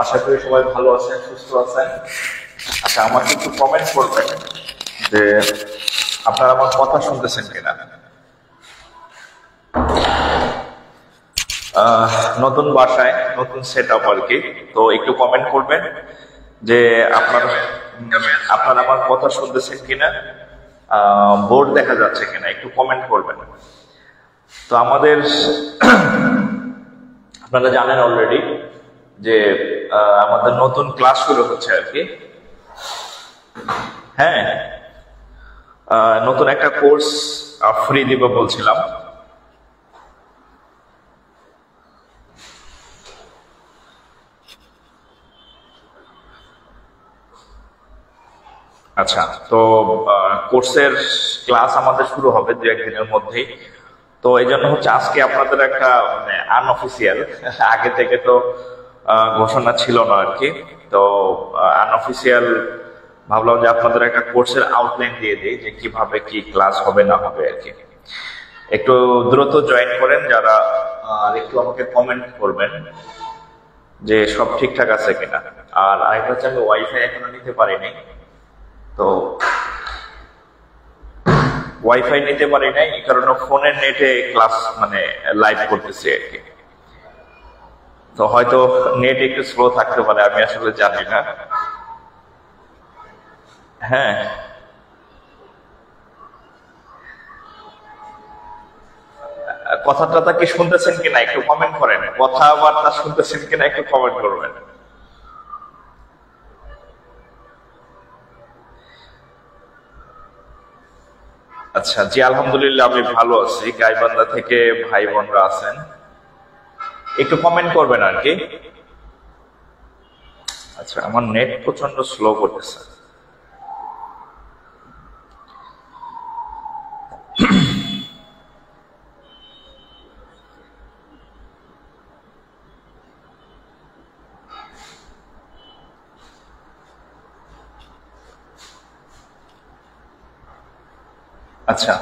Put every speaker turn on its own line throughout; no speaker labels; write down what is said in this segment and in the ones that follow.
আশা করি সবাই ভালো আছেন, সুস্থ আছেন। আচ্ছা, আমাকে একটু কমেন্ট করবেন যে আপনারা আমার কথা শুনতেছেন কিনা। নতুন বাসায় নতুন সেট আপ আর কি, তো একটু কমেন্ট করবেন যে আপনারা আমার কথা শুনতেছেন কিনা, বোর্ড দেখা যাচ্ছে কিনা, একটু কমেন্ট করবেন। তো আমাদের আপনারা জানেন অলরেডি যে আমাদের নতুন ক্লাস শুরু হচ্ছে আর কি। হ্যাঁ, নতুন একটা কোর্স ফ্রি দিব বলছিলাম। আচ্ছা, তো কোর্সের ক্লাস আমাদের শুরু হবে দু একদিনের মধ্যেই। তো এই জন্য হচ্ছে আজকে আপনাদের একটা মানে আনঅফিসিয়াল, আগে থেকে তো ঘোষণা ছিল না আর কি, তো আনঅফিসিয়াল ভাবলাম যে আপনাদের একটা কোর্সের আউটলাইন দিয়ে দিই যে কিভাবে কি ক্লাস হবে না হবে আর কি। একটু দ্রুত জয়েন করেন যারা, আর একটু আমাকে কমেন্ট করবেন যে সব ঠিকঠাক আছে কিনা। আর আরেকটা হচ্ছে আমি ওয়াইফাই এখনো নিতে পারিনি, তো ওয়াইফাই নিতে পারি নাই, এই কারণে ফোনের নেটে ক্লাস মানে লাইভ করতেছি আর কি। তো হয়তো নেট একটু স্লো থাকতে পারে, আমি আসলে জানি না। হ্যাঁ, কথাটা কি শুনতেছেন কিনা একটু কমেন্ট করেন, কথাবার্তা শুনতেছেন কিনা একটু কমেন্ট করবেন। আচ্ছা জি, আলহামদুলিল্লাহ আমি ভালো আছি। গাইবান্ধা থেকে ভাই বোনরা আছেন, একটু কমেন্ট করবেন আর কি। আচ্ছা, আমার নেট প্রচন্ড স্লো করতেছে। আচ্ছা,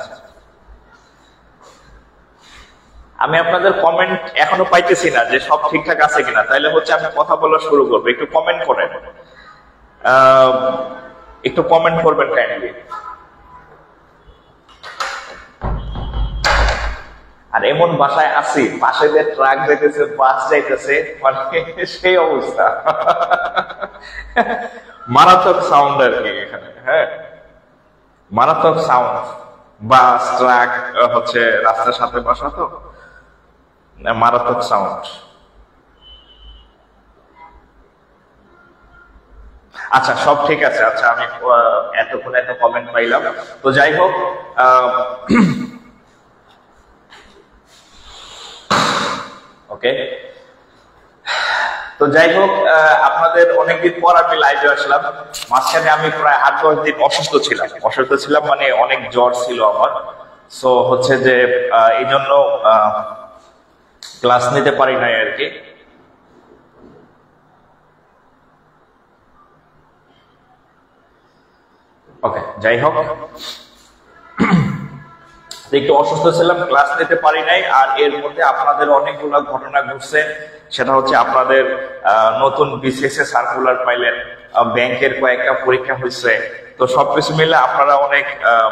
আমি আপনাদের কমেন্ট এখনো পাইতেছি না যে সব ঠিকঠাক আছে কিনা, তাইলে হচ্ছে আমি কথা বলা শুরু করবো। একটু কমেন্ট করেন, একটু কমেন্ট করবেন কাইন্ডলি। আর এমন বাসায় আছি, পাশে যে ট্রাক যাইতেছে, বাস যাইতেছে, মানে সেই অবস্থা। মারাত্মক সাউন্ড আর কি এখানে। হ্যাঁ, মারাত্মক সাউন্ড, বাস ট্রাক হচ্ছে রাস্তার সাথে বসা, তো মারাত্মক সাউন্ড। আচ্ছা, সব ঠিক আছে। আচ্ছা, আমি এতক্ষণ একটা কমেন্ট পাইলাম। তো যাই হোক, ওকে, তো যাই হোক, আপনাদের অনেকদিন পর আমি লাইভে আসলাম। মাঝখানে আমি প্রায় 8-10 দিন অসুস্থ ছিলাম, মানে অনেক জ্বর ছিল আমার। সো হচ্ছে যে এই জন্য ক্লাস নিতে পারি নাই আর কি। ওকে, যাই হোক, একটু অসুস্থ ছিলাম, ক্লাস নিতে পারি নাই। আর এর মধ্যে আপনাদের অনেকগুলো ঘটনা ঘটছে। সেটা হচ্ছে আপনাদের নতুন বিসিএস এ সার্কুলার পাইলেন, ব্যাংকের কয়েকটা পরীক্ষা হয়েছে, তো সবকিছু মিলে আপনারা অনেক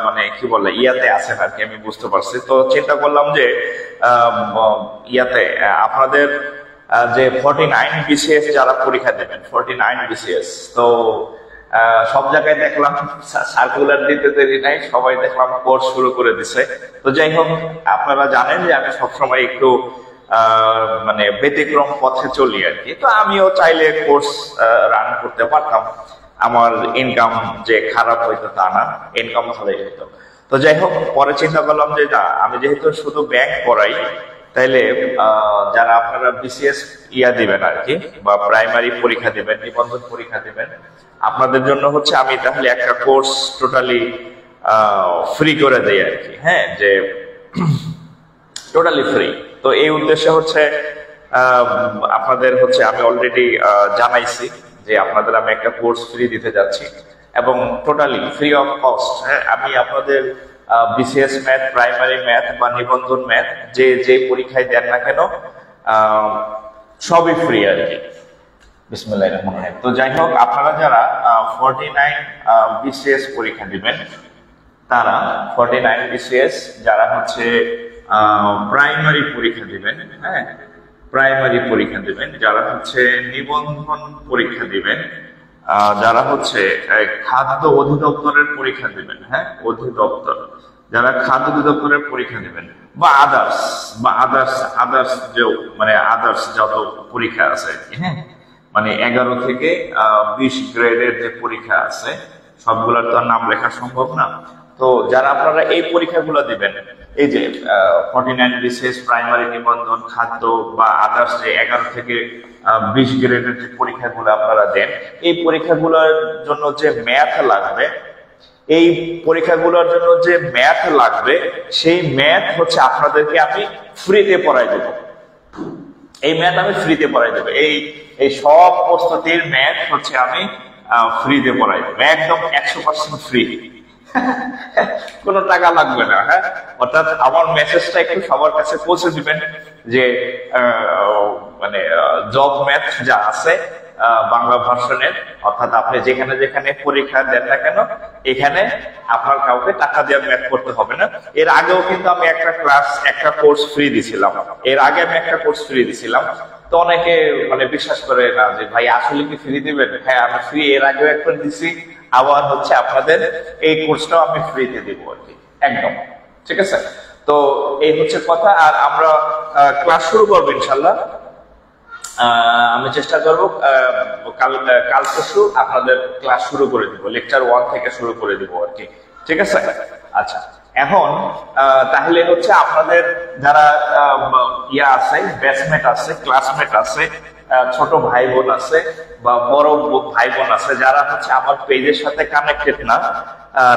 মানে কি বলে ইয়াতে আছেন আর কি, আমি বুঝতে পারছি। তো চিন্তা করলাম যে ইয়াতে আপনাদের যে 49 বিসিএস যারা পরীক্ষা দেবেন, 49 বিসিএস, তো সব জায়গায় দেখলাম সার্কুলার দিতে দেরি নাই, সবাই দেখলাম কোর্স শুরু করে দিছে। তো যাই হোক, আপনারা জানেন যে আমি সবসময় একটু মানে ব্যতিক্রম পথে চলি আর কি। তো আমিও চাইলে কোর্স রান করতে পারতাম, আমার ইনকাম যে খারাপ হইতো তা না, ইনকাম ভালোই হইতো। তো যাই হোক, পরে চিন্তা করলাম যে না, আমি যেহেতু শুধু ব্যাংক পড়াই, তাইলে যারা আপনারা বিসিএস ইয়া দিবেন আর কি, বা প্রাইমারি পরীক্ষা দিবেন, নিবন্ধন পরীক্ষা দিবেন, আপনাদের জন্য হচ্ছে আমি তাহলে একটা কোর্স টোটালি ফ্রি করে দেই আর কি। হ্যাঁ, যে টোটালি ফ্রি। তো এই উদ্দেশ্যে হচ্ছে আপনাদের হচ্ছে আমি অলরেডি জানাইছি যে আপনাদের আমি একটা কোর্স ফ্রি দিতে যাচ্ছি, এবং টোটালি ফ্রি অফ কস্ট। হ্যাঁ, আমি আপনাদের বিসিএস ম্যাথ, প্রাইমারি ম্যাথ বা নিবন্ধন ম্যাথ যে পরীক্ষায় দেন না কেন, সবই ফ্রি আর কি। বিসমিল্লাহির রহমানির রহিম। তো যাই হোক, আপনারা যারা 49 বিসিএস পরীক্ষা দিবেন, তারা 49 বিসিএস যারা হচ্ছে প্রাইমারি পরীক্ষা দিবেন, হ্যাঁ প্রাইমারি পরীক্ষা দিবেন, যারা হচ্ছে নিবন্ধন পরীক্ষা দিবেন, যারা হচ্ছে খাদ্য অধিদপ্তরের পরীক্ষা দিবেন, হ্যাঁ অধিদপ্তর, যারা খাদ্য অধিদপ্তরের পরীক্ষা দিবেন বা আদার্স যে মানে আদার্স যত পরীক্ষা আছে আর কি, হ্যাঁ মানে 11 থেকে 20 গ্রেডের যে পরীক্ষা আছে সবগুলোর তো আর নাম লেখা সম্ভব না। তো যারা আপনারা এই পরীক্ষাগুলো দিবেন, এই যে 49 বিসিএস প্রাইমারি নিবন্ধন খাদ্য বা আদার্স যে 11 থেকে 20 গ্রেডের যে পরীক্ষাগুলো আপনারা দেন, এই পরীক্ষাগুলোর জন্য যে ম্যাথ লাগবে, এই পরীক্ষাগুলোর জন্য যে ম্যাথ লাগবে, সেই ম্যাথ হচ্ছে আপনাদেরকে আমি ফ্রিতে পড়াই দেব। এই ম্যাথ আমি ফ্রিতে পড়াই দেবো। এই সব প্রস্তুতির ম্যাথ হচ্ছে আমি ফ্রিতে পড়াই দেবো, একদম 100% ফ্রি। কোনো টাকা লাগবে না, হ্যাঁ অর্থাৎ আমার মেসেজটা একটু সবার কাছে পৌঁছে দিবেন যে মানে জব ম্যাথ যা আছে বাংলা ভার্সনের, অর্থাৎ আপনি যেখানে যেখানে পরীক্ষা দেন না কেন, এখানে আপনার কাউকে টাকা দিয়ে ম্যাথ করতে হবে না। এর আগেও কিন্তু আমি একটা কোর্স ফ্রি দিছিলাম, এর আগে আমি একটা কোর্স ফ্রি দিছিলাম। তো অনেকে মানে বিশ্বাস করে না যে ভাই আসলে কি ফ্রি দিবেন। হ্যাঁ আমি ফ্রি এর আগেও একটা দিছি, আবার হচ্ছে আপনাদের এই কোর্সটাও আমি ফ্রিতে দিব আর কি, একদম ঠিক আছে। তো এই হচ্ছে কথা। আর আমরা ক্লাস শুরু করবো ইনশাল্লাহ। আমি চেষ্টা করবো কাল পরশু আপনাদের ক্লাস শুরু করে দিব, লেকচার 1 থেকে শুরু করে দিব আর কি, ঠিক আছে। আচ্ছা এখন তাহলে হচ্ছে আপনাদের যারা ইয়া আছে, ব্যাচমেট আছে, ক্লাসমেট আছে, ছোট ভাই বোন আছে বা বড় ভাই বোন আছে, যারা হচ্ছে আমার পেজের সাথে কানেক্টেড না,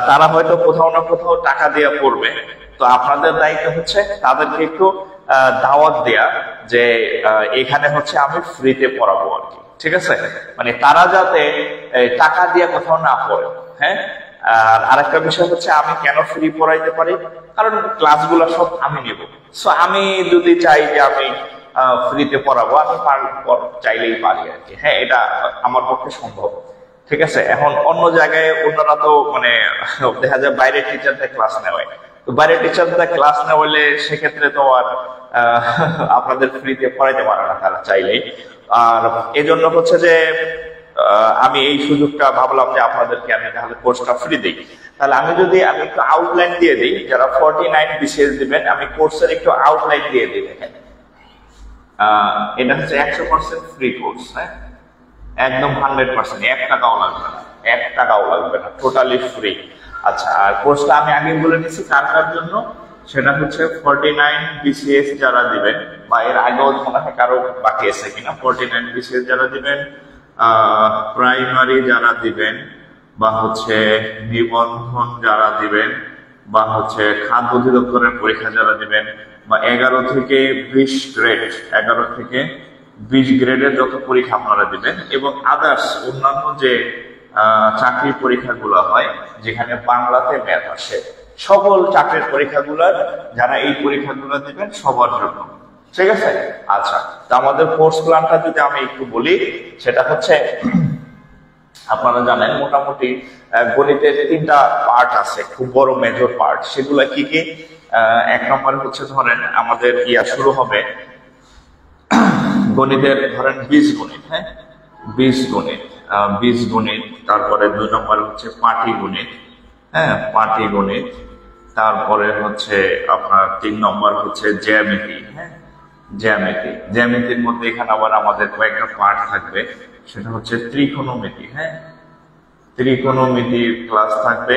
তারা হয়তো কোথাও না কোথাও টাকা দিয়ে পড়বে। তো আপনাদের দায়িত্ব হচ্ছে তাদেরকে একটু দাওয়াত দেয়া যে এখানে হচ্ছে আমি ফ্রিতে পড়াবো আর কি, ঠিক আছে। মানে তারা যাতে টাকা দিয়ে কোথাও না পড়ে, হ্যাঁ। আর আরেকটা বিষয় হচ্ছে আমি কেন ফ্রি পড়াইতে পারি, কারণ ক্লাসগুলো সব আমি নেব। সো আমি যদি চাই যে আমি ফ্রিতে পড়াবো, আমি চাইলেই পারি আর কি, হ্যাঁ এটা আমার পক্ষে সম্ভব, ঠিক আছে। এখন অন্য জায়গায় অন্যরা তো মানে দেখা যায় বাইরের টিচারদের ক্লাস নেওয়ায়, তো বাইরের টিচারদের ক্লাস নেওয়ালে সেক্ষেত্রে তো আর আপনাদের ফ্রিতে পড়াইতে পারে না তারা চাইলেই। আর এজন্য হচ্ছে যে আমি এই সুযোগটা ভাবলাম যে আপনাদেরকে আমি তাহলে কোর্সটা ফ্রি দিই। তাহলে আমি একটু আউটলাইন দিয়ে দিই, যারা 49 বিসিএস দিবেন আমি কোর্সের একটু আউটলাইন দিয়ে দিই। দেখেন এটা হচ্ছে 100% ফ্রি কোর্স, হ্যাঁ একদম 100%, 1 টাকাও লাগবে না, 1 টাকাও লাগবে না, টোটালি ফ্রি। আচ্ছা আর কোর্সটা আমি আগে বলে নিচ্ছি কার জন্য, সেটা হচ্ছে 49 বিসিএস যারা দিবেন, বা এর আগেও মনে হয় কারো বাকি আছে কিনা, 49 বিসিএস যারা দিবেন, প্রাইমারি যারা দিবেন, বা হচ্ছে নিবন্ধন যারা দিবেন, বা হচ্ছে খাদ্য অধিদপ্তরের পরীক্ষা যারা দিবেন, বা 11 থেকে 20 গ্রেড, 11 থেকে 20 গ্রেডের যত পরীক্ষা আপনারা দিবেন, এবং আদার্স অন্যান্য যে চাকরির পরীক্ষাগুলো হয় যেখানে বাংলাতে ম্যাথ আসে, সকল চাকরির পরীক্ষাগুলোর যারা এই পরীক্ষাগুলো দিবেন সবার জন্য, ঠিক আছে। আচ্ছা তো আমাদের কোর্স প্ল্যানটা যদি আমি একটু বলি, সেটা হচ্ছে আপনারা জানেন মোটামুটি গণিতের 3টা পার্ট আছে, খুব বড় মেজর পার্ট। সেগুলো কি কি? 1 নম্বর হচ্ছে ধরেন আমাদের শুরু হবে গণিতের ধরেন বীজগণিত, হ্যাঁ বীজগণিত, তারপরে 2 নম্বর হচ্ছে পাটিগণিত, হ্যাঁ পাটিগণিত, তারপরে হচ্ছে আপনার 3 নম্বর হচ্ছে জ্যামিতি, হ্যাঁ জ্যামিতির মধ্যে এখানে আবার আমাদের কয়েকটা পার্ট থাকবে, সেটা হচ্ছে ত্রিকোণমিতি, হ্যাঁ ত্রিকোণমিতির ক্লাস থাকবে,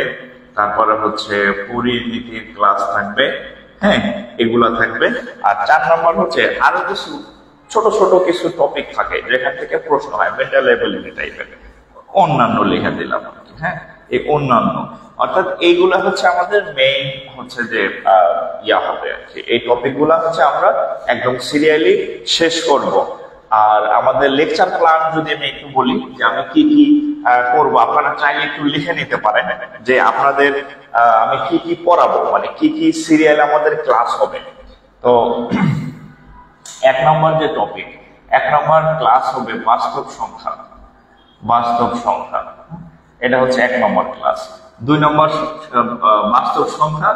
তারপরে হচ্ছে পরিমিতির ক্লাস থাকবে, হ্যাঁ এগুলা থাকবে। আর 4 নম্বর হচ্ছে আরো কিছু ছোট ছোট কিছু টপিক থাকে যেখান থেকে প্রশ্ন হয়, মেন্টাল এবিলিটি টাইপের, অন্যান্য লেখা দিলাম, হ্যাঁ এই অন্যান্য, অর্থাৎ এইগুলা হচ্ছে আমাদের মেইন হচ্ছে যে হবে আর কি। এই টপিক গুলা হচ্ছে আমরা একদম সিরিয়ালি শেষ করব। আর আমাদের লেকচার প্ল্যান যদি আমি একটু বলি যে আমি কি কি করবো, আপনারা চাইলে একটু লিখে নিতে পারেন যে আপনাদের আমি কি কি পড়াবো, মানে কি কি সিরিয়াল আমাদের ক্লাস হবে। তো 1 নম্বর যে টপিক, 1 নম্বর ক্লাস হবে বাস্তব সংখ্যা, বাস্তব সংখ্যা, এটা হচ্ছে 1 নম্বর ক্লাস। 2 নম্বর বাস্তব সংখ্যা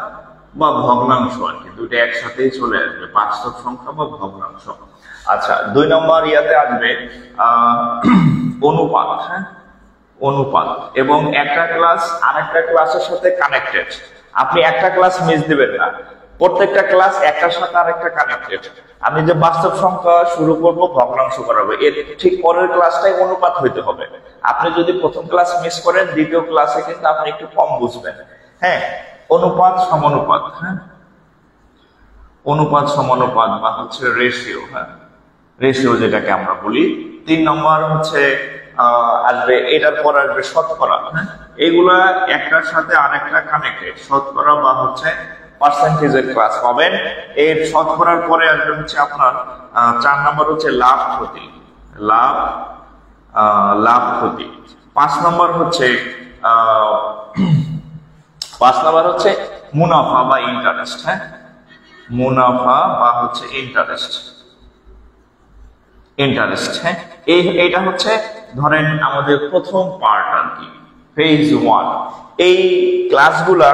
বা ভগ্নাংশ আর কি, দুটো একসাথেই চলে আসবে, বাস্তব সংখ্যা বা ভগ্নাংশ। আচ্ছা 2 নম্বর ইয়াতে আসবে অনুপাত, হ্যাঁ অনুপাত, এবং একটা ক্লাস আরেকটা ক্লাসের সাথে কানেক্টেড। আপনি একটা ক্লাস মিস দিবেন না, প্রত্যেকটা ক্লাস একটার সাথে আরেকটা কানেক্টেড। আমি যে বাস্তব সংখ্যা শুরু করব, ভগ্নাংশ করাবো, এর ঠিক পরের ক্লাসটাই অনুপাত হইতে হবে। আপনি যদি প্রথম ক্লাস মিস করেন, দ্বিতীয় ক্লাসে কিন্তু আপনি একটু কম বুঝবেন। হ্যাঁ, অনুপাত সমানুপাত, হ্যাঁ অনুপাত সমানুপাত বা হচ্ছে রেশিও, হ্যাঁ রেশিও যেটাকে আমরা বলি। 3 নম্বর হচ্ছে আসবে, এটার পর আসবে শতকরা, হ্যাঁ এগুলা একটার সাথে আরেকটা কানেক্টেড। শতকরা বা হচ্ছে পার্সেন্টেজের ক্লাস পাবেন। এর শতকরার পরে আসবে হচ্ছে আপনার 4 নম্বর হচ্ছে লাভ ক্ষতি, লাভ লাভ ক্ষতি। 5 নম্বর হচ্ছে 5 নম্বর হচ্ছে মুনাফা বা ইন্টারেস্ট, হ্যাঁ মুনাফা বা হচ্ছে ইন্টারেস্ট, ইন্টারেস্ট, হ্যাঁ এইটা হচ্ছে ধরেন আমাদের প্রথম পার্ট আর কি, ফেজ 1। এই ক্লাসগুলা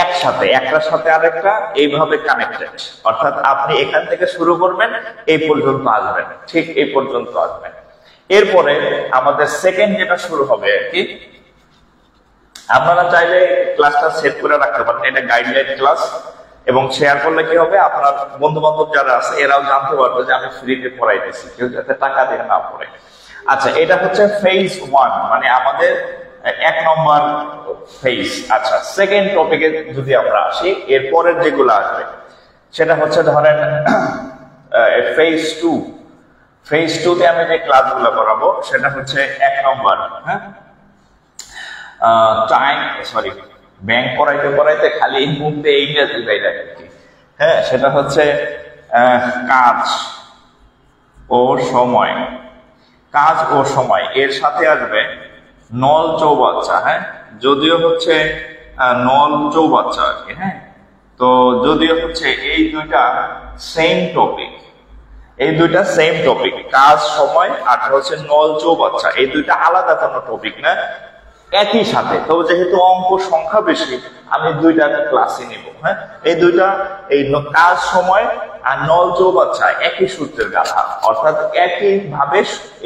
একসাথে, একটার সাথে আরেকটা এইভাবে কানেক্টেড, অর্থাৎ আপনি এখান থেকে শুরু করবেন, এই পর্যন্ত আসবেন, ঠিক এই পর্যন্ত আসবেন। এরপরে আমাদের সেকেন্ড যেটা শুরু হবে আর কি, আপনারা চাইলে ক্লাসটা সেট করে রাখতে পারেন, এটা গাইডলাইন ক্লাস, এবং শেয়ার করলে কি হবে, আপনার বন্ধু বান্ধব যারা আছে এরাও জানতে পারবে যে আমি ফ্রিতে পড়াইতেছি, কেউ যাতে টাকা দিয়ে না পড়ে। আচ্ছা এটা হচ্ছে ফেজ 1, মানে আমাদের 1 নম্বর ফেজ। আচ্ছা সেকেন্ড টপিকে যদি আমরা আসি, এরপরের যেগুলো আসবে সেটা হচ্ছে ধরেন ফেজ 2। ফেজ 2 তে আমি যে ক্লাসগুলো করাবো সেটা হচ্ছে 1 নম্বর, হ্যাঁ টাইম, সরি ব্যাংক পড়াইতে পড়াইতে খালি এই মুহূর্তে ইংরেজি বাইরে আর কি, হ্যাঁ সেটা হচ্ছে কাজ ও সময়, কাজ ও সময়। এর সাথে আসবে নল চৌবাচ্চা, হ্যাঁ যদিও হচ্ছে নল চৌবাচ্চা আর কি, হ্যাঁ তো যদিও হচ্ছে এই দুইটা সেম টপিক, এই দুইটা সেম টপিক, কাজ সময় আর হচ্ছে নল চৌবাচ্চা, এই দুইটা আলাদা কোনো টপিক না, একই সাথে। তবে যেহেতু অঙ্ক সংখ্যা বেশি, আমি দুইটা ক্লাসে নিব, হ্যাঁ এই দুইটা, এই কাজ সময় আর নল চৌবাচ্চা একই সূত্রের গাথা, অর্থাৎ একই ভাবে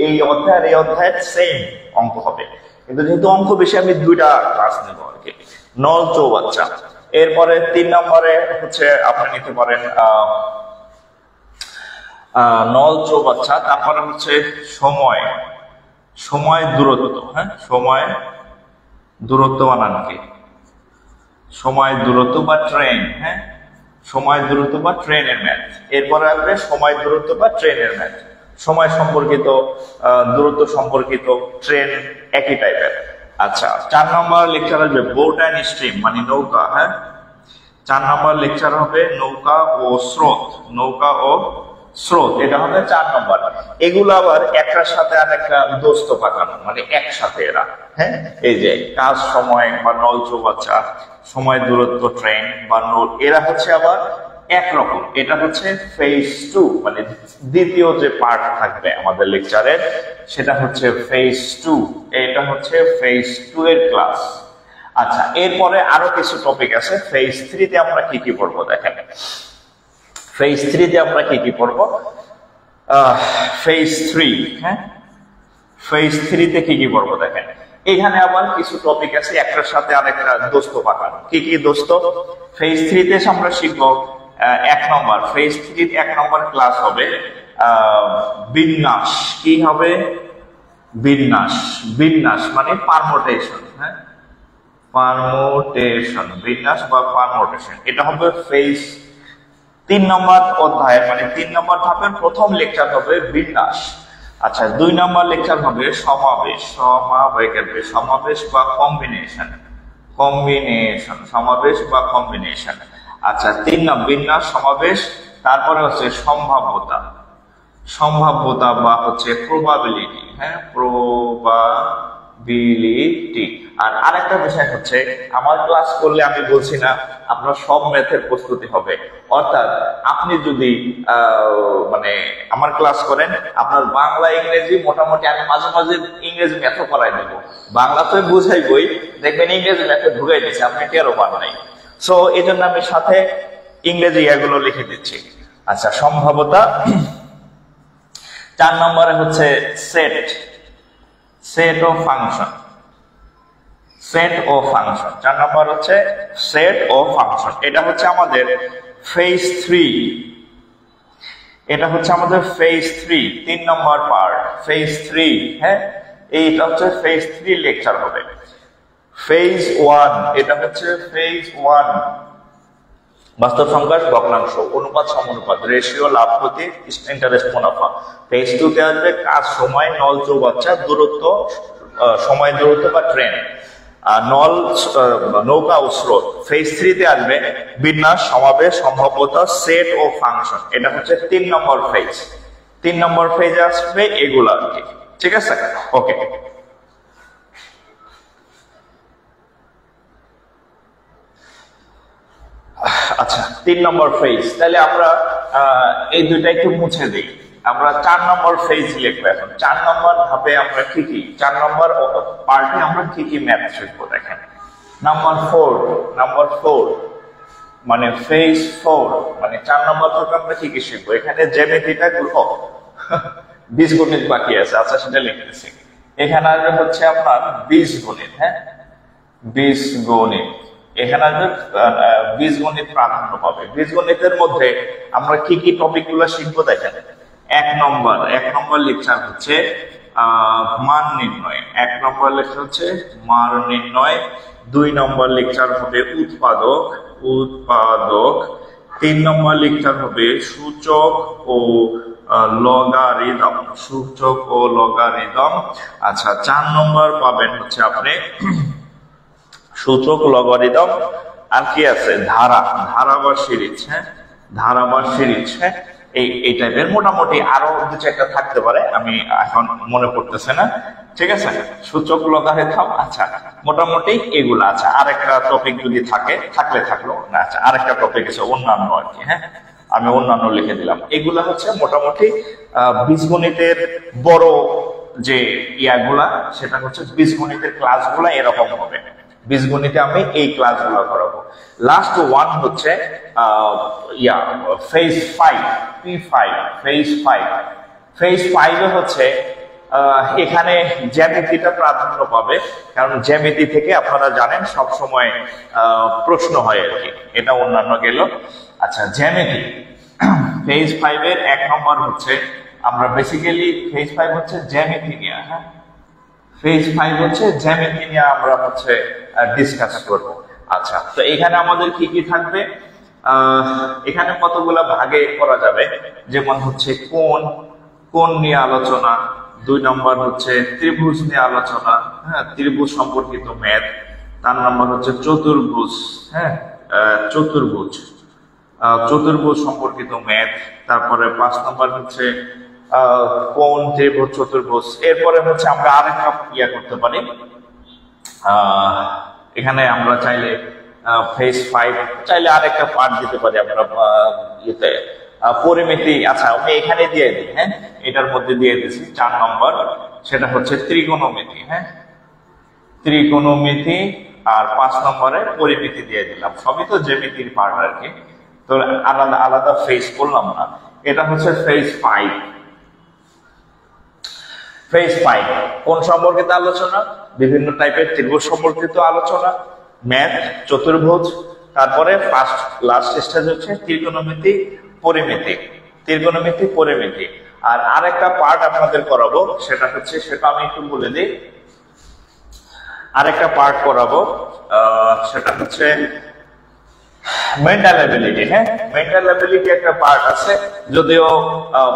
এই অধ্যায়ের এই অধ্যায়ের সেম অঙ্ক হবে, কিন্তু যেহেতু অঙ্ক বেশি আমি দুইটা ক্লাস নেব আর কি, নল চৌবাচ্চা। এরপরে 3 নম্বরে হচ্ছে আপনি নিতে পারেন নল চৌবাচ্চা, তারপরে হচ্ছে সময়, সময় দূরত্ব, হ্যাঁ সময় দূরত্ব বানান কি, সময় দূরত্ব বা ট্রেন, হ্যাঁ সময় দূরত্ব বা ট্রেনের ম্যাথ। এরপরে আসবে সময় দূরত্ব বা ট্রেনের ম্যাথ, সময় সম্পর্কিত দূরত্ব সম্পর্কিত ট্রেন একই টাইপের। আচ্ছা 4 নম্বর লেকচার আসবে বোট অ্যান্ড স্ট্রিম, মানে নৌকা, হ্যাঁ 4 নম্বর লেকচার হবে নৌকা ও স্রোত, নৌকা ও স্রোত, এটা হবে 4 নম্বর। এগুলো আবার একটার সাথে আর একটা দোস্ত পাকানো, মানে একসাথে এরা, হ্যাঁ এই যে কাজ সময় বা নল চৌবাচ্চা, সময় দূরত্ব ট্রেন বা নল, এরা হচ্ছে আবার একরকম। এটা হচ্ছে ফেজ 2, মানে দ্বিতীয় যে পার্ট থাকবে আমাদের লেকচারের সেটা হচ্ছে ফেজ 2, এটা হচ্ছে ফেজ 2 এর ক্লাস। আচ্ছা এরপরে আরো কিছু টপিক আছে। ফেজ 3 তে আমরা কি কি পড়বো দেখেন, ফেজ 3 তে আমরা কি কি পড়বো, ফেজ 3, হ্যাঁ ফেজ 3 তে কি কি পড়বো দেখেন, এখানে আবার কিছু টপিক আছে একটার সাথে আরেকটা দোস্ত পাকানো। কি কি দোস্ত? ফেজ 3 তে আমরা শিখবো 1 নম্বর, ফেজ 3 1 নম্বর ক্লাস হবে বিন্যাস। কি হবে? বিন্যাস, বিন্যাস মানে পারমুটেশন, হ্যাঁ পারমুটেশন, বিন্যাস বা পারমুটেশন, এটা হবে ফেজ 3 নম্বর অধ্যায়, মানে 3 নম্বর ধাপের প্রথম লেকচার হবে বিন্যাস। আচ্ছা 2 নম্বর লেকচার হবে সমাবেশ, সমাবেশ বা কম্বিনেশন, কম্বিনেশন, সমাবেশ বা কম্বিনেশন। আচ্ছা 3 নম্বর বিন্যাস, সমাবেশ, তারপরে হচ্ছে সম্ভাব্যতা, সম্ভাব্যতা বা হচ্ছে প্রবাবিলিটি, হ্যাঁ প্রবাবিলিটি। আর আরেকটা বিষয় হচ্ছে, আমার ক্লাস করলে আমি বলছি না আপনার সব ম্যাথের প্রস্তুতি হবে, অর্থাৎ আপনি যদি মানে আমার ক্লাস করেন, আপনার বাংলা ইংরেজি মোটামুটি, আমি মাঝে মাঝে ইংরেজি ম্যাথও করাই দেব, বাংলা তো বুঝাই বই, দেখবেন ইংরেজি ম্যাথে ঢুকাই দিচ্ছে, আপনি টেরও পান নাই। সো এই জন্য আমি সাথে ইংরেজি এগুলো লিখে দিচ্ছি। আচ্ছা, সম্ভাব্যতা। 4 নম্বরে হচ্ছে সেট, সেট ও ফাংশন, সেট ও ফাংশন। 4 নম্বর হচ্ছে সেট ও ফাংশন। এটা হচ্ছে আমাদের ফেজ 3, এটা হচ্ছে আমাদের ফেজ 3, 3 নম্বর পার্ট, ফেজ 3। হ্যাঁ, এইটা হচ্ছে ফেজ 3 লেকচার হবে। ফেজ 1, এটা হচ্ছে ফেজ 1, বাস্তব সংখ্যার ভগ্নাংশ, অনুপাত সমানুপাত, রেশিও, লাভ ক্ষতি, ইন্টারেস্ট মুনাফা। ফেজ 2 তে আসবে কাজ, সময়, নল, চৌবাচ্চা, দূরত্ব, সময়, দূরত্ব বা ট্রেন, নল, নৌকা ও স্রোত। ফেজ 3 তে আসবে বিন্যাস, সমাবেশ, সম্ভাব্যতা, সেট ও ফাংশন। এটা হচ্ছে 3 নম্বর ফেজ। 3 নম্বর ফেজে আসবে এগুলা, ঠিক আছে? ওকে, আচ্ছা, 3 নম্বর ফেজ। তাহলে আমরা এই দুইটা একটু মুছে দিই, আমরা 4 নম্বর ফেজ লিখবো এখন। 4 নম্বর ধাপে আমরা কি কি, 4 নম্বর পার্টে আমরা কি কি ম্যাথ শিখবো দেখেন। নাম্বার 4 মানে ফেজ 4, মানে 4 নম্বর থেকে আমরা কি কি শিখবো। এখানে জ্যামিতিটা বীজগণিত বাকি আছে, আচ্ছা সেটা লিখতেছি। এখানে আসবে হচ্ছে আপনার বীজগণিত, হ্যাঁ, বীজগণিত। এখানে আসবে বীজগণিত প্রাধান্য পাবে। বীজগণিতের মধ্যে আমরা কি কি টপিক গুলো শিখবো দেখেন। 1 নম্বর লেকচার হচ্ছে মান নির্ণয়, 1 নম্বর লেকচার হচ্ছে মান নির্ণয়। 2 নম্বর লেকচার হবে উৎপাদক। 3 নম্বর লেকচার হবে সূচক ও লগারিদম, সূচক ও লগারিদম। আচ্ছা, 4 নম্বর পাবেন হচ্ছে আপনি সূচক, লগারিদম, আর কি আছে ধারা বা সিরিজ। হ্যাঁ, ধারা বা সিরিজ। হ্যাঁ, এই টাইপের মোটামুটি আরো 2-4টা থাকতে পারে, আমি এখন মনে পড়তেছে না, ঠিক আছে? সূচক, লগারিদম, আচ্ছা মোটামুটি এগুলো। আচ্ছা, আরেকটা টপিক যদি থাকলো না, আচ্ছা আরেকটা টপিক আছে অন্যান্য আর কি। হ্যাঁ, আমি অন্যান্য লিখে দিলাম। এগুলা হচ্ছে মোটামুটি বীজগণিতের বড় যে ইয়াগুলা, সেটা হচ্ছে বীজগণিতের ক্লাসগুলা এরকম হবে। বীজগণিতে আমি এই ক্লাসগুলো করাবো। লাস্ট 1 হচ্ছে ফেজ 5, P5, ফেজ 5 এ হচ্ছে এখানে জ্যামিতিটা প্রাধান্য পাবে, কারণ জ্যামিতি থেকে আপনারা জানেন সব সময় প্রশ্ন হয় আর কি। এটা অন্যান্য গেল। আচ্ছা, জ্যামিতি ফেজ 5 এর 1 নম্বর হচ্ছে, আমরা বেসিক্যালি ফেজ 5 হচ্ছে জ্যামিতি নিয়ে। হ্যাঁ, ফেজ 5 হচ্ছে জ্যামিতি নিয়ে আমরা হচ্ছে ডিসকাস করব। আচ্ছা, তো এখানে আমাদের কি কি থাকবে, এখানে কতগুলা ভাগে করা যাবে, যেমন হচ্ছে কোণ নিয়ে আলোচনা। 2 নম্বর হচ্ছে ত্রিভুজ নিয়ে আলোচনা, হ্যাঁ, ত্রিভুজ সম্পর্কিত ম্যাথ। 4 নম্বর হচ্ছে চতুর্ভুজ, হ্যাঁ, চতুর্ভুজ সম্পর্কিত ম্যাথ। তারপরে 5 নম্বর হচ্ছে কোণ, ত্রিভুজ, চতুর্ভুজ। এরপরে হচ্ছে আমরা আরেকটা ইয়া করতে পারি, এখানে আমরা চাইলে ফেজ 5 চাইলে আরেকটা পার্ট দিতে পারি আমরা ইয়েতে, পরিমিতি। আচ্ছা, আমি এখানে দিয়ে দিই, হ্যাঁ, এটার মধ্যে দিয়ে দিছি 4 নম্বর, সেটা হচ্ছে ত্রিকোণমিতি। হ্যাঁ, ত্রিকোণমিতি। আর 5 নম্বরে পরিমিতি দিয়ে দিলাম। সবই তো জ্যামিতির পার্ট আর কি, তো আলাদা আলাদা ফেজ করলাম না। এটা হচ্ছে ফেজ 5। ফেজ 5 কোণ সম্পর্কিত আলোচনা, বিভিন্ন টাইপের ত্রিভুজ সম্পর্কিত আলোচনা, ম্যাথ, চতুর্ভুজ। তারপরে লাস্ট স্টেজ হচ্ছে ত্রিকোণমিতি, পরিমিতি। আর আরেকটা পার্ট আপনাদের করাবো, সেটা আমি একটু বলে দিই। আরেকটা পার্ট করাবো, সেটা হচ্ছে মেন্টাল অ্যাবিলিটি। হ্যাঁ, মেন্টাল অ্যাবিলিটি একটা পার্ট আছে, যদিও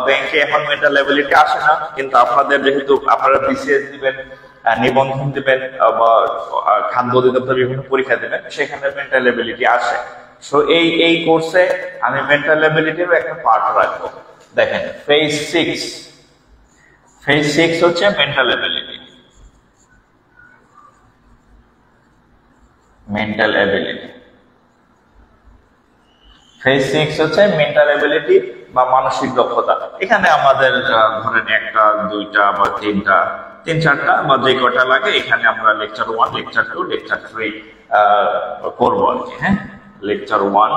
ব্যাংকে এখন মেন্টাল অ্যাবিলিটি আসে না, কিন্তু আপনাদের যেহেতু আপনারা বিসিএস দিবেন, নিবন্ধন দিবেন বা খাদ্য অধিদপ্তর বিভিন্ন পরীক্ষা দিবেন, সেখানে মেন্টাল অ্যাবিলিটি আসে। সো এই কোর্সে আমি মেন্টাল অ্যাবিলিটির একটা পার্ট রাখবো। দেখেন, ফেজ 6 হচ্ছে mental ability. Mental ability. Phase 6 হচ্ছে মেন্টাল এবিলিটি বা মানসিক দক্ষতা। এখানে আমাদের ধরেন একটা, দুইটা বা তিনটা, তিন চারটা বা যে কটা লাগে, এখানে আমরা লেকচার 1, লেকচার 2, লেকচার 3 করবো আর কি। হ্যাঁ, লেকচার 1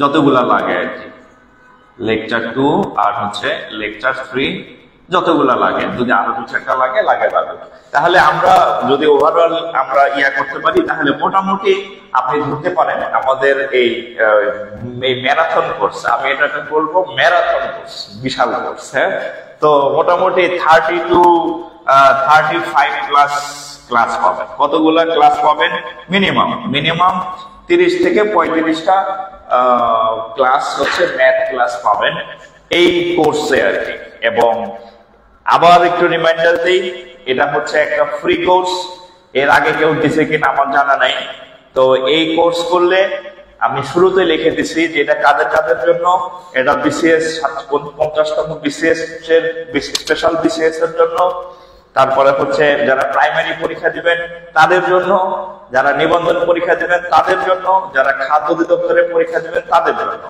যতগুলা লাগে আর কি, লেকচার 2 আর হচ্ছে লেকচার 3 যতগুলা লাগে, যদি আরো দু চারটা লাগে তাহলে আমরা যদি ওভারঅল আমরা করতে পারি, তাহলে মোটামুটি আপনি ধরতে পারেন আমাদের এই ম্যারাথন কোর্স, আমি এটাকে বলবো ম্যারাথন কোর্স, বিশাল কোর্স। হ্যাঁ, তো মোটামুটি 30 to 35 প্লাস ক্লাস পাবেন। কতগুলা ক্লাস পাবেন? মিনিমাম 30 থেকে 35টা ক্লাস হচ্ছে ম্যাথ ক্লাস পাবেন এই কোর্সে আর কি। এবং আবার একটু রিমাইন্ডার দেই, এটা হচ্ছে একটা ফ্রি কোর্স। এর আগে কেউ দিছে কিনা আমার জানা নাই। তো এই কোর্স করলে আমি শুরুতে লিখে দিছি যে এটা কাদের জন্য। এটা বিসিএস 50তম বিসিএস এর স্পেশাল বিসিএস এর জন্য, তারপরে হচ্ছে যারা প্রাইমারি পরীক্ষা দিবেন তাদের জন্য, যারা নিবন্ধন পরীক্ষা দিবেন তাদের জন্য, যারা খাদ্য অধিদপ্তরের পরীক্ষা দিবেন তাদের জন্য,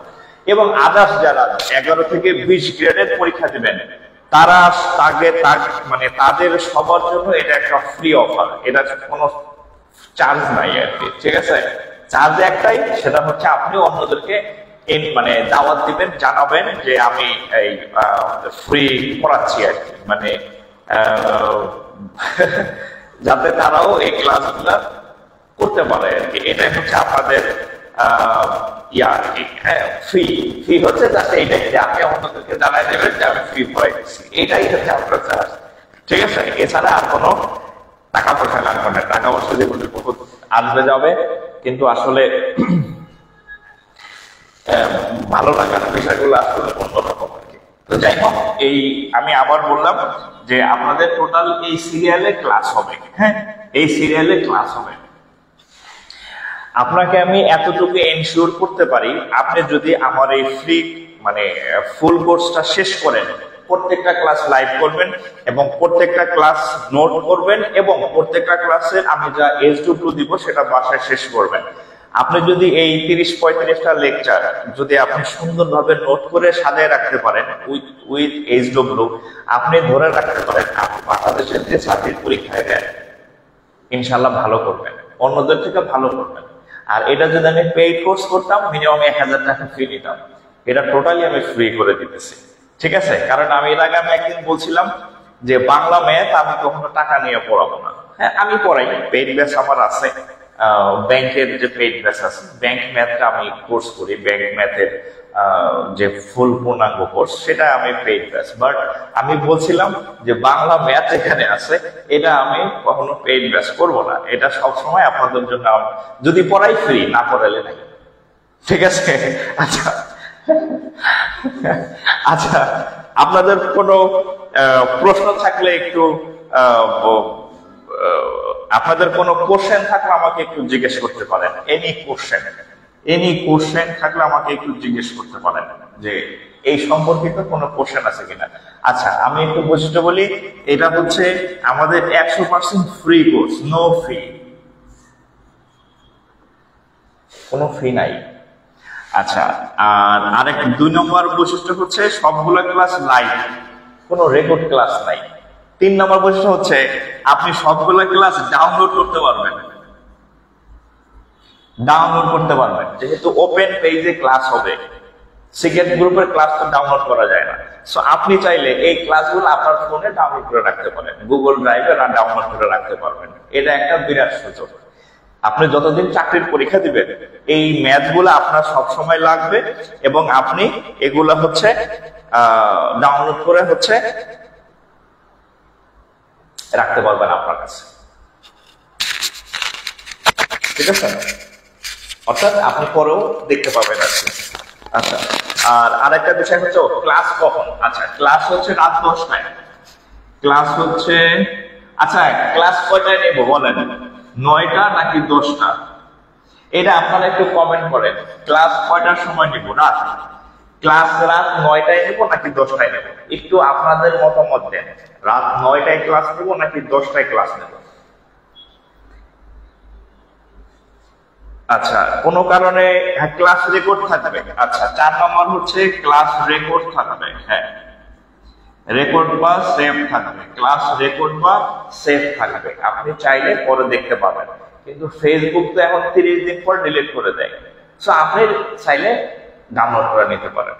এবং আদার্স যারা 11 থেকে 20 গ্রেডের পরীক্ষা দিবেন তারা মানে তাদের সবার জন্য এটা একটা ফ্রি অফার। এটা কোনো চার্জ নাই আর কি, ঠিক আছে? চার্জ একটাই, সেটা হচ্ছে আপনি অন্যদেরকে মানে দাওয়াত দিবেন, জানাবেন যে আমি এই ফ্রি পড়াচ্ছি আর কি, মানে যাতে তারাও এই ক্লাসগুলা করতে পারে আর কি। এটাই হচ্ছে আপনাদের আর কি। হ্যাঁ, ফি হচ্ছে যাতে এইটাই যে আপনি অন্যদেরকে জানাই দেবেন যে আমি ফ্রি পড়াই দিচ্ছি, এটাই হচ্ছে আপনার চার্জ, ঠিক আছে? এছাড়া আর কোনো টাকা পয়সা লাগবে না। টাকা পয়সা যেগুলো বহুত আসবে যাবে, কিন্তু আসলে ভালো লাগার বিষয়গুলো আসলে অন্যরকম আর কি। তো যাই হোক, এই আমি আবার বললাম যে আপনাদের টোটাল এই সিরিয়ালে ক্লাস হবে। হ্যাঁ, এই সিরিয়ালে ক্লাস হবে। আপনাকে আমি এতটুকু এনশিওর করতে পারি, আপনি যদি আমার এই ফ্রি মানে ফুল কোর্সটা শেষ করেন, প্রত্যেকটা ক্লাস লাইভ করবেন এবং প্রত্যেকটা ক্লাস নোট করবেন, এবং প্রত্যেকটা ক্লাসের আমি যা SW দিব সেটা বাসায় শেষ করবেন। আপনি যদি এই 30-35টা লেকচার যদি আপনি সুন্দরভাবে নোট করে সাজিয়ে রাখতে পারেন উইথ SW, আপনি ধরে রাখতে পারেন আপনি বাংলাদেশের যে চাকরির পরীক্ষায় দেন ইনশাল্লাহ ভালো করবেন, অন্যদের থেকে ভালো করবেন। আর এটা যদি আমি পেইড কোর্স করতাম, মিনিমাম 1000 টাকা ফি নিতাম। এটা টোটালি আমি ফ্রি করে দিতেছি, ঠিক আছে? কারণ আমি এর আগে আমি একদিন বলছিলাম যে বাংলা ম্যাথ আমি কখনো টাকা নিয়ে পড়াবো না। হ্যাঁ, আমি পড়াই, পেইড ব্যাচ আমার আছে, ব্যাংকের যে পেইড ব্যাচ আছে, ব্যাংক ম্যাথটা আমি কোর্স করি, ব্যাংক ম্যাথের যে ফুল পূর্ণাঙ্গ কোর্স সেটা আমি পেইড ব্যাচ। বাট আমি বলছিলাম যে বাংলা ম্যাথ এখানে আছে, এটা আমি কখনো পেইড ব্যাচ করবো না। এটা সবসময় আপনাদের জন্য, যদি পড়াই ফ্রি, না পড়ালে নাই, ঠিক আছে? আচ্ছা আচ্ছা, আপনাদের কোনো প্রশ্ন থাকলে একটু, আপনাদের কোনো কোশ্চেন থাকলে আমাকে একটু জিজ্ঞেস করতে পারেন। এনি কোশ্চেন থাকলে আমাকে একটু জিজ্ঞেস করতে পারেন যে এই সম্পর্কিত কোনো কোশ্চেন আছে কিনা। আচ্ছা, আমি একটু বৈশিষ্ট্য বলি। এটা হচ্ছে আমাদের 100% ফ্রি কোর্স, নো ফি, কোনো ফি নাই। আচ্ছা, আর আরেক 2 নম্বর বৈশিষ্ট্য হচ্ছে সবগুলো ক্লাস লাইভ, কোনো রেকর্ড ক্লাস নাই। 3 নম্বর বৈশিষ্ট্য হচ্ছে আপনি সবগুলো ক্লাস ডাউনলোড করতে পারবেন, যেহেতু ওপেন পেজে ক্লাস হবে। সিক্রেট গ্রুপের ক্লাস তো ডাউনলোড করা যায় না। সো আপনি চাইলে এই ক্লাসগুলো আপনার ফোনে ডাউনলোড করে রাখতে পারেন, গুগল ড্রাইভে ডাউনলোড করে রাখতে পারবেন। এটা একটা বিরাট সুযোগ। আপনি যতদিন চাকরির পরীক্ষা দিবেন এই ম্যাথগুলো আপনার সবসময় লাগবে, এবং আপনি এগুলা হচ্ছে ডাউনলোড করে হচ্ছে রাখতে পারবেন আপনার কাছে, ঠিক আছে? অর্থাৎ আপনি পরেও দেখতে পাবেন আর কি। আচ্ছা, আর আরেকটা বিষয় হচ্ছে ক্লাস কখন। আচ্ছা, ক্লাস হচ্ছে রাত 10টায়। ক্লাস হচ্ছে, আচ্ছা ক্লাস কয়টায় নেব বলেন, 9টা নাকি 10টা? এটা আপনারা একটু কমেন্ট করেন। ক্লাস কয়টার সময় নেব? ক্লাস রাত 9টায় নেব নাকি 10টায় নেব? একটু আপনাদের মতামত দেন। রাত 9টায় ক্লাস নেব নাকি 10টায় ক্লাস নেব? আচ্ছা, কোনো কারণে ক্লাস রেকর্ড থাকবে। আচ্ছা, 4 নম্বর হচ্ছে ক্লাস রেকর্ড থাকবে। হ্যাঁ, রেকর্ড বা সেভ থাকবে, ক্লাস রেকর্ড বা সেভ থাকবে। আপনি চাইলে পরে দেখতে পাবেন, কিন্তু ফেসবুক তো এখন 30 দিন পর ডিলিট করে দেয়। সো আপনি চাইলে ডাউনলোড করে নিতে পারেন।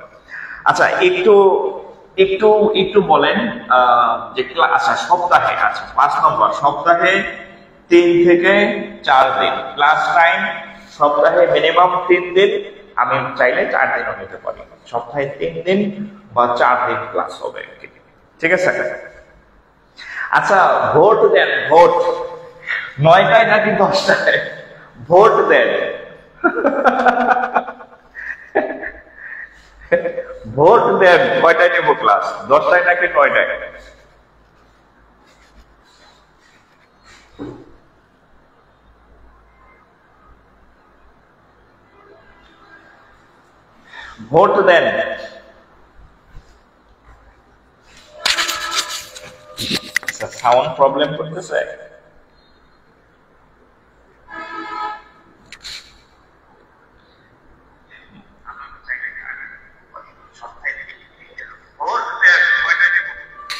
আচ্ছা, একটু একটু একটু বলেন যে আচ্ছা সপ্তাহে, আচ্ছা 5 নম্বর, সপ্তাহে 3 থেকে 4 দিন ক্লাস টাইম। সপ্তাহে মিনিমাম 3 দিন, আমি চাইলে 4 দিনও নিতে পারি। সপ্তাহে 3 দিন বা 4 দিন ক্লাস হবে, ঠিক আছে? আচ্ছা, ভোট দেন, ভোট 9টায় নাকি 10টায় ভোট দেন? ভোট দেন কয়টায় নেব ক্লাস, 10টায় নাকি 9টায়? ভোট দেন। সাউন্ড প্রবলেম করতেছে।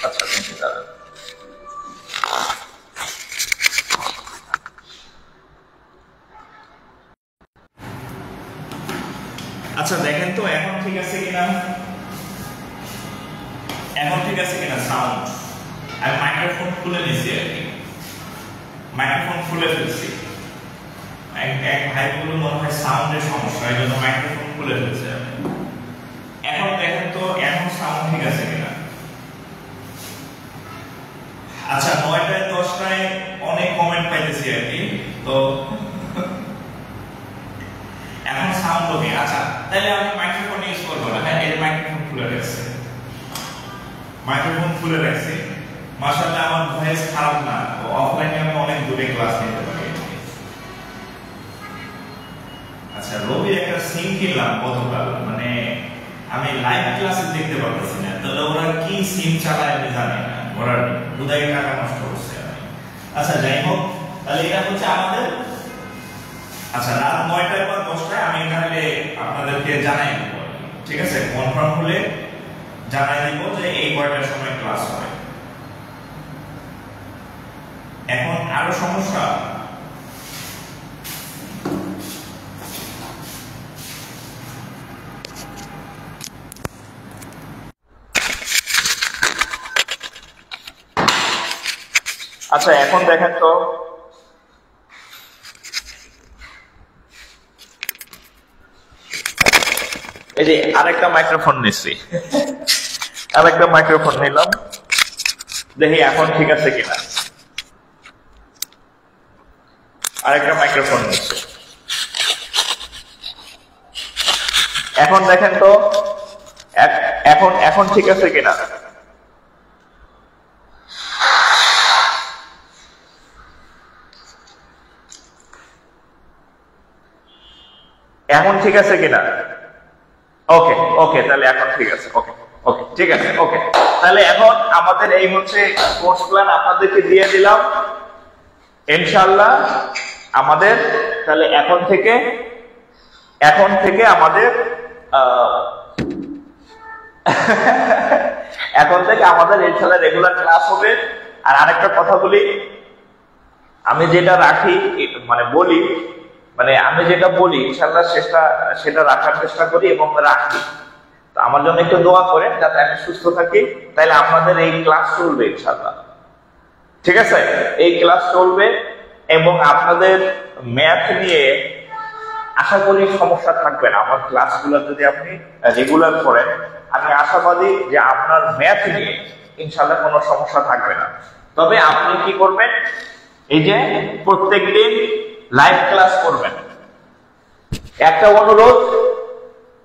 আচ্ছা, আচ্ছা দেখেন তো এখন ঠিক আছে কিনা, এখন ঠিক আছে কিনা সাউন্ড? আমি মাইক্রোফোন খুলে নিয়েছি আর কি, মাইক্রোফোন খুলে ফেলছি। এক ভাইগুলো মনে হয় সাউন্ডের সমস্যা, এই জন্য মাইক্রোফোন খুলে ফেলছে। এখন দেখেন তো এখন সাউন্ড ঠিক আছে কিনা। আচ্ছা, 9টায় 10টায় অনেক কমেন্ট পাইতেছি আর কি, তো এখন সাউন্ড ওকে। আচ্ছা, তাহলে আমি মাইক্রোফোন ইউজ করবো না। হ্যাঁ, এই মাইক্রোফোন খুলে রাখছি, মাইক্রোফোন খুলে রাখছি। মাশাআল্লাহ, আমার ভয়েস খারাপ না, অফলাইনে আমি অনেক দূরে ক্লাস নিতে পারি। আচ্ছা, রবির একটা সিম কিনলাম গতকাল, মানে আমি লাইভ ক্লাসে দেখতে পারতেছি না, তাহলে ওরা কি সিম চালায় আমি জানি না, ওরা দুধাই টাকা নষ্ট করছে। আচ্ছা, যাই হোক, তাহলে এটা হচ্ছে আমাদের। আচ্ছা, রাত 9টায় বা 10টায় আমি তাহলে আপনাদেরকে জানাই দেব, ঠিক আছে? কনফার্ম হলে জানাই দেব যে এই কয়টার সময় ক্লাস হবে। এখন আরো সমস্যা, আচ্ছা এখন দেখেন তো, এই যে আরেকটা মাইক্রোফোন নিচ্ছি, আরেকটা মাইক্রোফোন নিলাম, দেখি এখন ঠিক আছে কিনা। আরেকটা মাইক্রোফোন নিচ্ছি, এখন দেখেন তো এখন এখন ঠিক আছে কিনা। এখন ঠিক আছে কিনা? ওকে ওকে, তাহলে এখন ঠিক আছে। ওকে ওকে, ঠিক আছে। ওকে, তাহলে এখন আমাদের এই হচ্ছে কোর্স প্ল্যান আপনাদেরকে দিয়ে দিলাম ইনশাআল্লাহ। আমাদের তাহলে এখন থেকে আমাদের এখন থেকে আমাদের ইনশাআল্লাহ রেগুলার ক্লাস হবে। আর আরেকটা কথা বলি, আমি যেটা রাখি মানে বলি, মানে আমি যেটা বলি ইনশাআল্লাহ সেটা রাখার চেষ্টা করি এবং রাখি। তো আমার জন্য একটু দোয়া করেন যাতে আমি সুস্থ থাকি, তাইলে আপনাদের এই ক্লাস চলবে ইনশাআল্লাহ, ঠিক আছে? এই ক্লাস চলবে এবং আপনাদের ম্যাথ নিয়ে আশা করি সমস্যা থাকবে না। আমার ক্লাসগুলো যদি আপনি রেগুলার করেন, আমি আশাবাদী যে আপনার ম্যাথ নিয়ে ইনশাআল্লাহ কোনো সমস্যা থাকবে না। তবে আপনি কি করবেন, এই যে প্রত্যেকদিন লাইভ ক্লাস করবেন। একটা অনুরোধ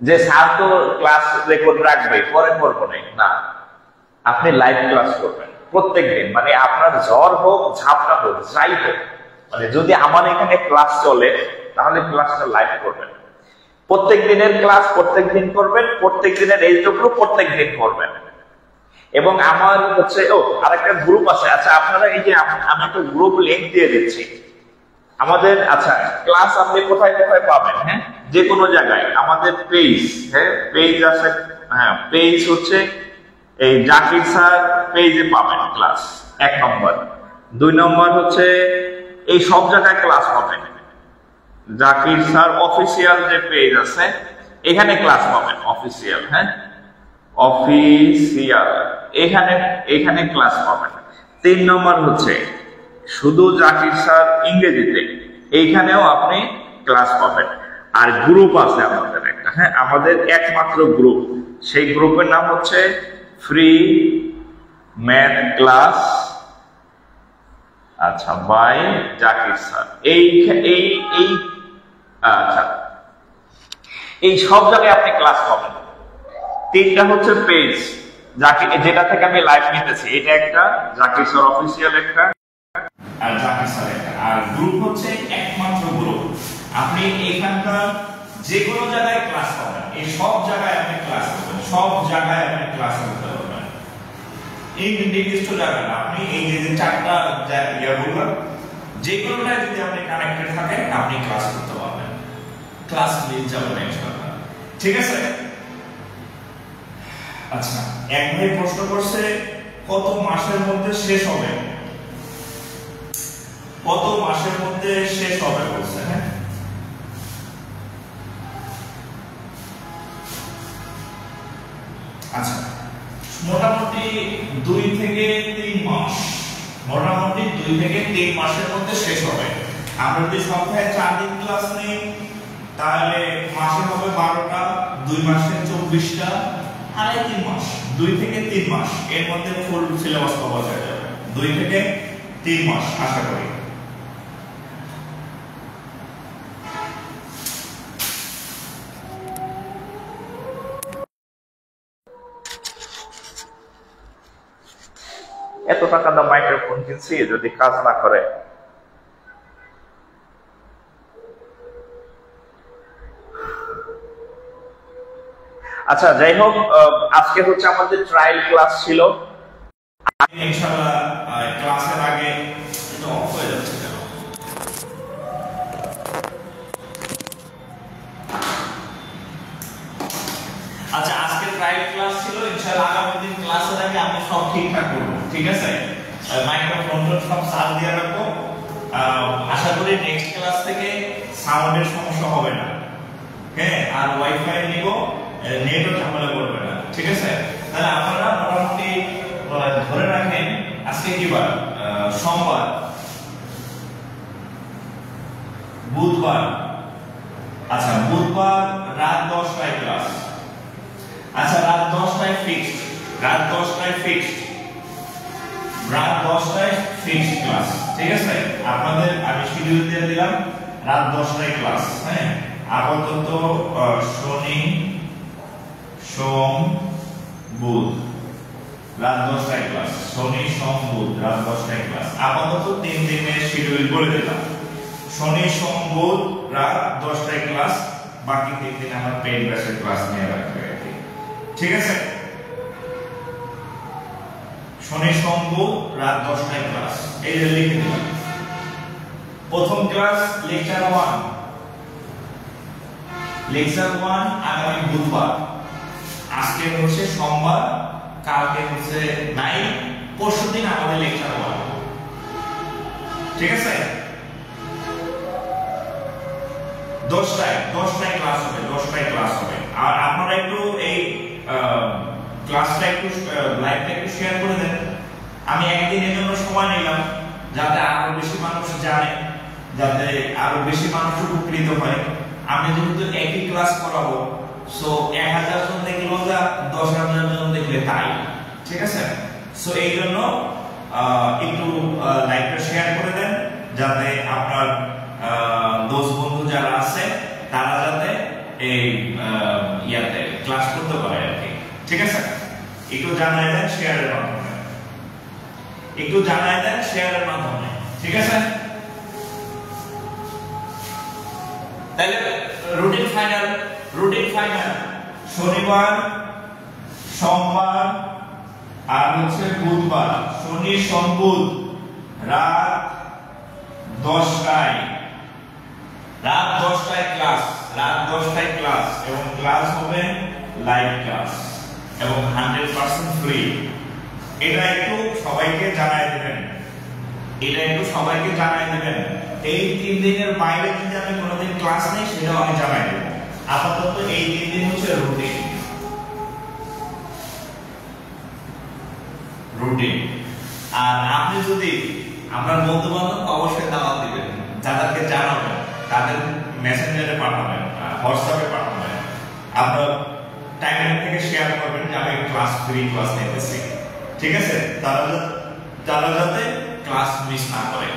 যে স্যার তো ক্লাস রেকর্ড রাখবে, পরে করবো না, আপনি লাইভ ক্লাস করবেন প্রত্যেকদিন। মানে আপনার জ্বর হোক, ঝাপটা হোক, যাই হোক, মানে যদি আমার এখানে ক্লাস চলে তাহলে ক্লাসটা লাইভ করবেন। প্রত্যেক দিনের ক্লাস প্রত্যেক দিন করবেন, প্রত্যেক দিনের এইচডব্লিউ প্রত্যেক দিন করবেন। এবং আমার হচ্ছে আরেকটা গ্রুপ আছে। আচ্ছা, আপনারা এই যে আমি একটা গ্রুপ লিংক দিয়ে দিচ্ছি, আমাদের আচ্ছা ক্লাস আপনি কোথায় কোথায় পাবেন? হ্যাঁ, যে কোনো জায়গায় আমাদের পেজ, হ্যাঁ পেজ আছে, হ্যাঁ পেজ হচ্ছে এই জাকির স্যার পেজে পাবেন ক্লাস, 1 নম্বর। 2 নম্বর হচ্ছে এই সব জায়গায় ক্লাস পাবেন। জাকির স্যার অফিসিয়াল যে পেজ আছে এখানে ক্লাস পাবেন, অফিসিয়াল, হ্যাঁ অফিসিয়াল, এখানে এখানে ক্লাস পাবেন। 3 নম্বর হচ্ছে শুধু জাকির স্যার ইংরেজিতে, এইখানেও আপনি ক্লাস পাবেন। আর গ্রুপ আছে আমাদের একটা, হ্যাঁ আমাদের একমাত্র গ্রুপ, সেই গ্রুপের নাম হচ্ছে ফ্রি ম্যাথ ক্লাস, আচ্ছা বাই জাকির স্যার। এই এই এই আচ্ছা এই সব জায়গায় আপনি ক্লাস পাবেন। 3টা হচ্ছে পেজ জাকির, যেটা থেকে আমি লাইভ নিতেছি, এটা একটা জাকির স্যার অফিসিয়াল একটা, আর জাকির স্যার একটা। আর গ্রুপ হচ্ছে একমাত্র গ্রুপ, আপনি এখানকার যে কোনো জায়গায় ক্লাস পাবেন, এই সব জায়গায় আপনি ক্লাস করবেন, সব জায়গায় আপনি ক্লাস করতে পারবেন। এই নির্দিষ্ট জায়গায় আপনি এই যে 4টা ইয়াগুলো যে কোনোটায় যদি আপনি কানেক্টেড থাকেন আপনি ক্লাস করতে পারবেন, ক্লাস মিস যাবে ইনশাআল্লাহ। ঠিক আছে? আচ্ছা, এক ভাই প্রশ্ন করছে কত মাসের মধ্যে শেষ হবে, কত মাসের মধ্যে শেষ হবে বলছে। হ্যাঁ আচ্ছা, মোটামুটি 2 থেকে 3 মাস, মোটামুটি 2 থেকে 3 মাসের মধ্যে শেষ হবে। আমরা যদি সপ্তাহে 4 দিন ক্লাস নেই তাহলে মাসে হবে 12টা, 2 মাসে 24টা, আর 3 মাস, 2 থেকে 3 মাস এর মধ্যে ফুল সিলেবাস কভার হয়ে যাবে। 2 থেকে 3 মাস আশা করি। এত টাকা দাম মাইক্রোফোন কিনছি, যদি কাজ না করে। আচ্ছা যাই হোক, আজকে হচ্ছে আমাদের ট্রায়াল ক্লাস ছিল। ইনশাআল্লাহ ক্লাসের আগে এটা অফ হয়ে যাচ্ছে কেন? আচ্ছা আজকে ট্রায়াল ক্লাস ছিল, ইনশাআল্লাহ আগামী দিন ক্লাসের আগে আমি সব ঠিকঠাক করব। ঠিক আছে? মাইক্রোফোন সব চার্জ দিয়ে রাখবো। আশা করি নেক্সট ক্লাস থেকে সাউন্ডের সমস্যা হবে না। হ্যাঁ, আর ওয়াইফাই নিব, নেটও ঝামেলা করবে না। ঠিক আছে? তাহলে আপনারা মোটামুটি ধরে রাখেন আজকে কি বার? সোমবার, বুধবার। আচ্ছা বুধবার রাত 10টায় ক্লাস। আচ্ছা রাত 10টায় ফিক্সড, রাত 10টায় ফিক্সড, রাত 10টায় ফিক্সড ক্লাস। ঠিক আছে? আপনাদের আমি শিডিউল দিয়ে দিলাম রাত 10টায় ক্লাস। হ্যাঁ, আপাতত শনি সোম বুধ রাত 10টায় ক্লাস, শনি সোম বুধ রাত 10টায় ক্লাস। আপাতত 3 দিনের শিডিউল বলে দিলাম, শনি সোম বুধ রাত 10টায় ক্লাস, বাকি 3 দিন আমরা পেইড ব্যাচের ক্লাস নিয়ে রাখবো। ঠিক আছে? শনি সোম বুধ রাত 10টায় ক্লাস, এই যে লিখে দিলাম। প্রথম ক্লাস লেকচার 1, লেকচার 1 আগামী বুধবার। আজকে হচ্ছে সোমবার, কালকে হচ্ছে নাই, পরশুদিন আমাদের লেকচার 1। ঠিক আছে? 10টায় ক্লাস হবে, 10টায় ক্লাস হবে। আর আপনারা একটু এই ক্লাসটা একটু লাইভটা একটু শেয়ার করে দেন। আমি একদিনের জন্য সময় নিলাম যাতে আরো বেশি মানুষ জানে, যাতে আরো বেশি মানুষ উপকৃত হয়। আমি যেহেতু একই ক্লাস করাবো, সো 1000 জন দেখলো যা 10,000 জন দেখলে তাই। ঠিক আছে? সো এই জন্য একটু লাইভটা শেয়ার করে দেন যাতে আপনার দোস্ত বন্ধু যারা আছে তারা যাতে এই ইয়াতে ক্লাস করতে পারে আর কি। ঠিক আছে? একটু জানাই দেন শেয়ারের মাধ্যমে, একটু জানাই দেন শেয়ারের মাধ্যমে। ঠিক আছে? তাহলে রুটিন ফাইনাল শনিবার, সোমবার আর হচ্ছে বুধবার, শনি সোম বুধ রাত 10টায় রাত 10টায় ক্লাস, রাত 10টায় ক্লাস, এবং ক্লাস হবে লাইভ ক্লাস এবং 100% ফ্রি। এটা একটু সবাইকে জানাই দেবেন, এটা একটু সবাইকে জানাই দেবেন। এই 3 দিনের বাইরে যদি আমি কোনোদিন ক্লাস নেই সেটাও আমি জানাই দেব। আপাতত এই 3 দিন হচ্ছে রুটিন, রুটিন। আর আপনি যদি আপনার বন্ধু বান্ধব অবশ্যই দাওয়াত দিবেন, যাদেরকে জানাবেন তাদের মেসেঞ্জারে পাঠাবেন, হোয়াটসঅ্যাপে পাঠাবেন, আপনার টাইমলাইন থেকে শেয়ার করবেন যে আমি ক্লাস ফ্রি ক্লাস নিতেছি, ঠিক আছে? তারা যাতে ক্লাস মিস না করে,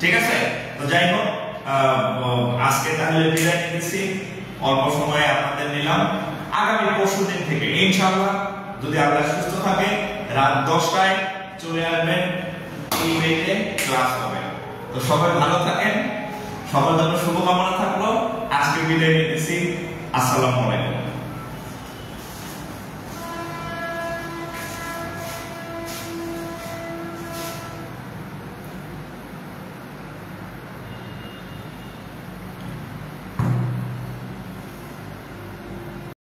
ঠিক আছে? তো যাই হোক, আজকে তাহলে বিদায় নিতেছি, অল্প সময়ে আপনাদের নিলাম। আগামী পরশুদিন থেকে ইনশাআল্লাহ যদি আল্লাহ সুস্থ থাকে রাত 10টায় চলে আসবেন, এই বেতে ক্লাস হবে। তো সবাই ভালো থাকেন, সবার জন্য শুভকামনা থাকলো। আজকে বিদায় নিতেছি, আসসালামু আলাইকুম।